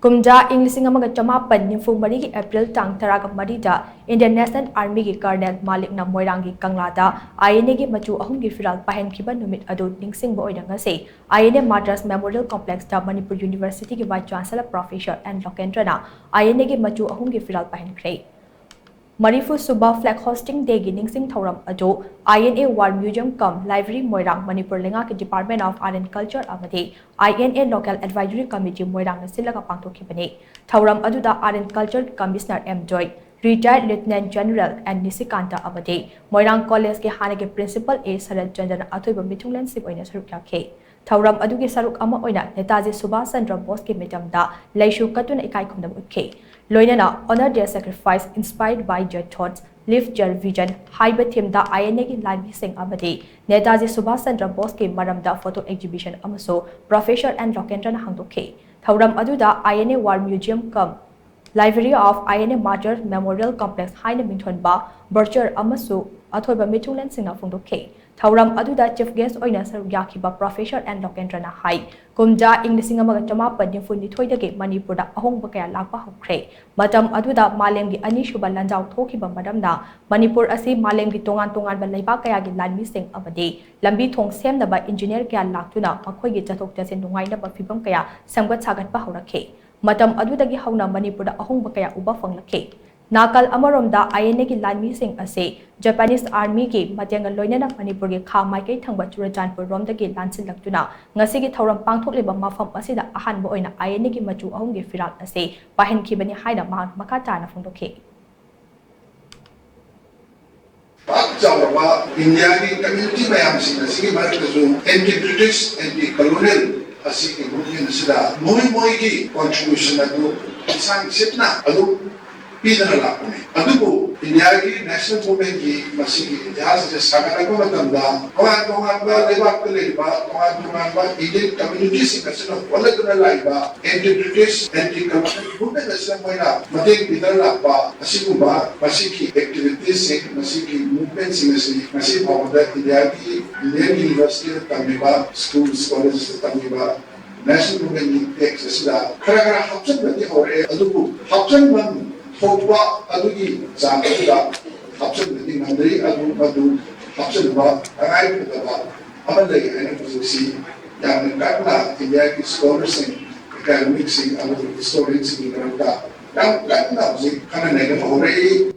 Kumja Ningsing Ningsing April tang Marida Indian National Army Colonel Malik na Moirang Kangla da INA Machu Ahumgi Phiral Paihankhiba Numit adu ningshingba oina ngasi INA Martyr Memorial Complex da Manipur University Vice Chancellor Professor and Lokendra na INA Machu Ahumgi Phiral Paihankre Manipur Suba Flag Hosting Day Ningsing Thouram ado INA War Museum cum Library Moirang Manipur Lengak Department of Art and Culture amadi INA Local Advisory Committee Moirang na sila Pangthokhre Thouram adu da Art and Culture Commissioner M. Joy Retired Lieutenant General and Nisikanta Abade Moirang College ke Hanage Principal A. Sarad Chandra Athoiba Mithunglan Sip oina saruk yakhe Thouram adugi saruk ama oina Netaji Subhash Chandra Bose ke mitamda Laishu Katuna Ikai Khumdam Utke Loinana honor their sacrifice inspired by your thoughts live your vision haiba themda INA ki live sing abade Netaji Subhash Chandra Bose ke maramda photo exhibition amaso Professor and Lokendra na hangdokhe Thouram aduda INA War Museum cum Library of INA Martyr Memorial Complex Haina Minthonba Burcher Amasu Athoiba Mithunglan Singna Phungdokhe Thouram aduda chief guest oina saruk yakhiba Professor and Lokendra na hai Kumja Ningsing Dage Manipur da ahongba kaya lakpa hokre matam aduda malemgi ani shuba lanjaw thokiba madamna Manipur asi malemgi tongan ba leiba kaya gi lanmi sing abade lambi thong semnaba engineer kaya laktuna makhoi gi chathok chasen nungaina ba fibam kaya samgat sagat pa horakhe Matam adudagi hauna Manipur da ahongba kaya uba fanglakhe Nakal Amaromda INA ki lanmi sing ase Japanese Army ki matengal loinana Manipur ki kha maikai thangba Churachandpur romda ki lansin laktuna ngasi ki Thouram Pangthokhre mafam asida ahanba oina INA ki Machu Ahumgi Phiral ase Paihankhiba ni haina makata na phungdokhe Pak India ki community mayam sing ase Bharat ju anti-British anti-colonial asik movement sida moi ki contribution adu isang sitna adu pidana lakune adubu India ki national movement ki masiki itihas se sagana ko matamda kawan ba lebak leba kawan ba Indian community sing asina wala kuna laiba anti-British anti-colonial movement asina moina mating pidana lakpa asikuba masiki activities sing masiki movement sing masiki bawda India ki Indian University tamiba schools colleges tamiba national movement text asida kara hapsan bati hore adubu hapsan man Hopwa adugi Zanka Hapsan the Mandri Adu Hapsan Ba Arai Putaba Amalay and Pusi Yan Kakla India scholars and academics and other historians in Rwanda. Now Kakla was a kind of negative already